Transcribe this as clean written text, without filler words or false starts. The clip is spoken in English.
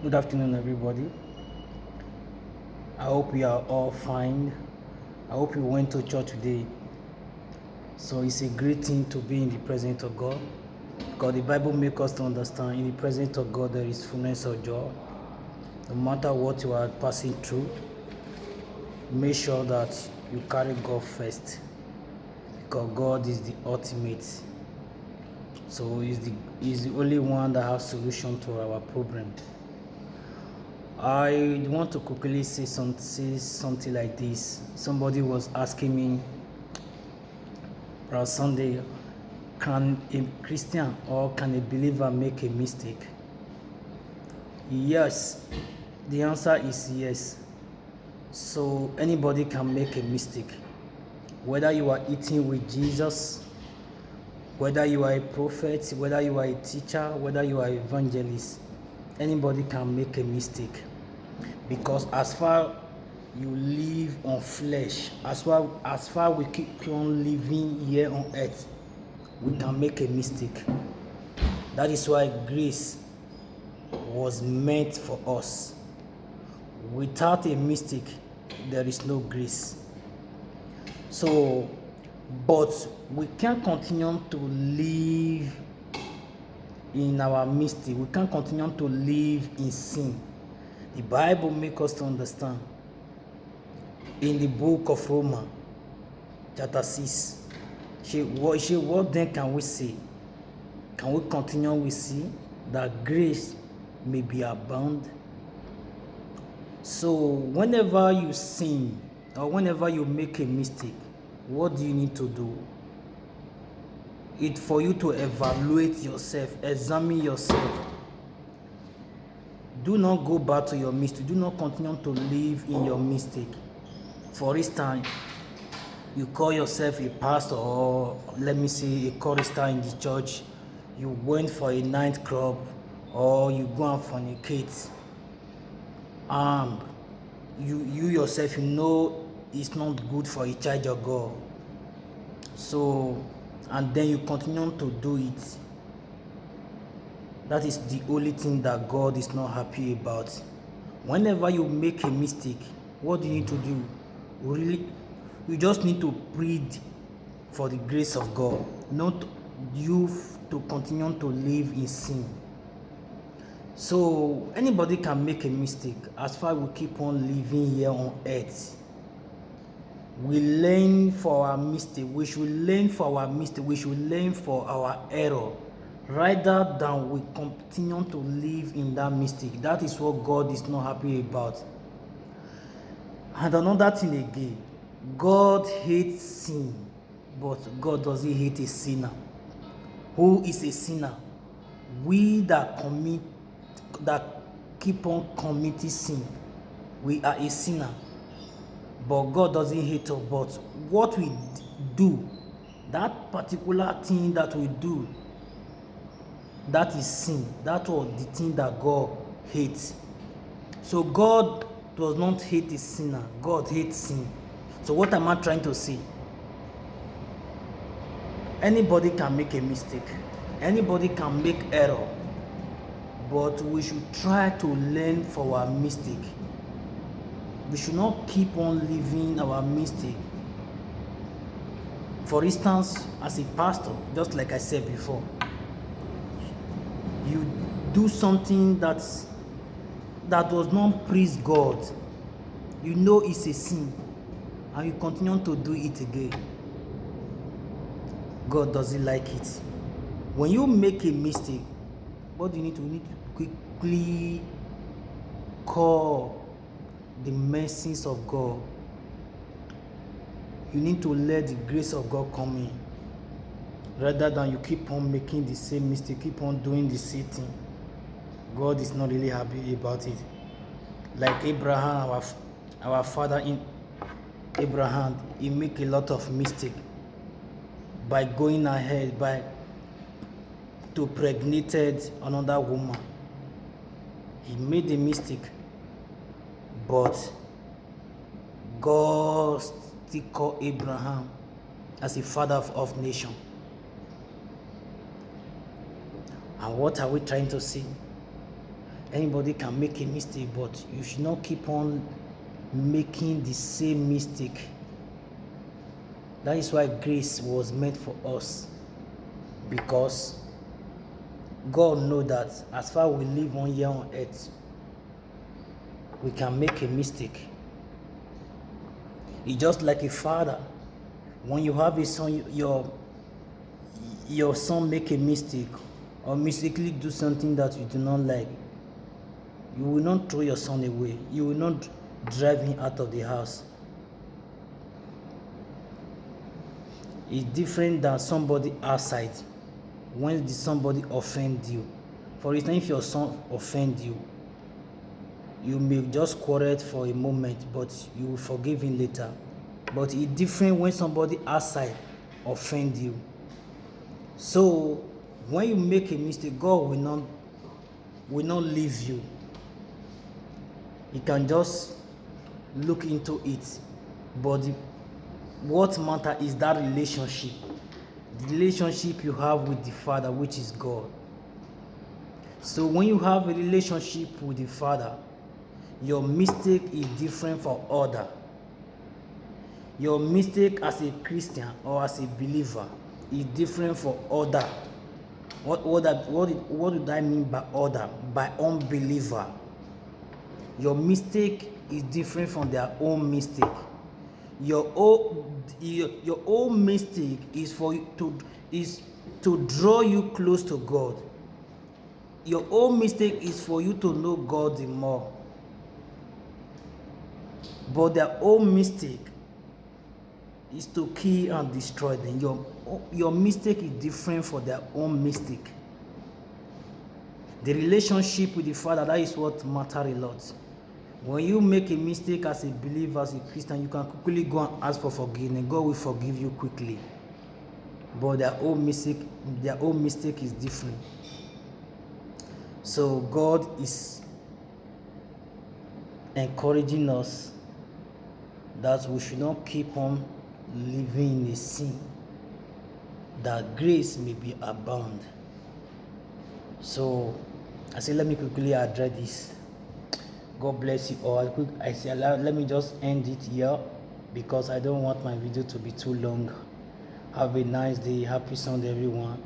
Good afternoon, everybody. I hope we are all fine. I hope you went to church today. So it's a great thing to be in the presence of God. Because the Bible makes us to understand in the presence of God there is fullness of joy. No matter what you are passing through, make sure that you carry God first. Because God is the ultimate. So he's the only one that has solution to our problem. I want to quickly say something like this. Somebody was asking me last Sunday, can a Christian or can a believer make a mistake? Yes, the answer is yes. So anybody can make a mistake. Whether you are eating with Jesus, whether you are a prophet, whether you are a teacher, whether you are an evangelist, anybody can make a mistake. Because as far you live on flesh, as far we keep on living here on earth, we can make a mistake. That is why grace was meant for us. Without a mistake, there is no grace. So, but we can't continue to live in our mistake. We can't continue to live in sin. The Bible makes us to understand in the book of Romans, chapter 6. What then can we say? Can we continue with sin that grace may be abound? So whenever you sin or whenever you make a mistake, what do you need to do? It's for you to evaluate yourself, examine yourself. Do not go back to your mistake. Do not continue to live in your mistake. For instance, you call yourself a pastor or let me say a chorister in the church. You went for a nightclub or you go and fornicate. You yourself, you know it's not good for a child of God. So, and then you continue to do it. That is the only thing that God is not happy about. Whenever you make a mistake, what do you need to do? Really, you just need to plead for the grace of God, not you to continue to live in sin. So anybody can make a mistake as far as we keep on living here on earth. We learn for our mistake. We should learn for our mistake. We should learn for our error rather than we continue to live in that mistake. That is what God is not happy about. And another thing again, God hates sin, but God doesn't hate a sinner. Who is a sinner? We that keep on committing sin, we are a sinner. But God doesn't hate us. But what we do, that particular thing that we do, that is sin. That was the thing that God hates. So God does not hate a sinner. God hates sin. So what am I trying to say? Anybody can make a mistake. Anybody can make error. But we should try to learn for our mistake. We should not keep on living our mistake. For instance, as a pastor, just like I said before, you do something that does not please God. You know it's a sin, and you continue to do it again. God doesn't like it. When you make a mistake, what do you need to do? You need to quickly call the mercies of God. You need to let the grace of God come in, rather than you keep on making the same mistake, keep on doing the same thing. God is not really happy about it. Like Abraham, our father in Abraham, he make a lot of mistake by going ahead to pregnated another woman. He made a mistake, but God still called Abraham as a father of nation. And what are we trying to see? Anybody can make a mistake, but you should not keep on making the same mistake. That is why grace was meant for us, because God knows that as far as we live on here on earth, we can make a mistake. It's just like a father. When you have a son, your son make a mistake or mistakenly do something that you do not like, you will not throw your son away. You will not drive him out of the house. It's different than somebody outside. When did somebody offend you? For instance, if your son offend you, you may just quarrel for a moment, but you will forgive him later. But it's different when somebody outside offend you. So when you make a mistake, God will not leave you. He can just look into it. But what matters is that relationship. The relationship you have with the Father, which is God. So when you have a relationship with the Father, your mistake is different from other. Your mistake as a Christian or as a believer is different from other. What do I mean by other? By unbeliever. Your mistake is different from their own mistake. Your own mistake is to draw you close to God. Your own mistake is for you to know God the more. But their own mistake is to kill and destroy them. Your mistake is different from their own mistake. The relationship with the Father, that is what matters a lot. When you make a mistake as a believer, as a Christian, you can quickly go and ask for forgiveness. God will forgive you quickly. But their own mistake is different. So God is encouraging us that we should not keep on living in a sin, that grace may be abound. So I say, let me quickly address this. God bless you all. I say, let me just end it here because I don't want my video to be too long. Have a nice day. Happy Sunday, everyone.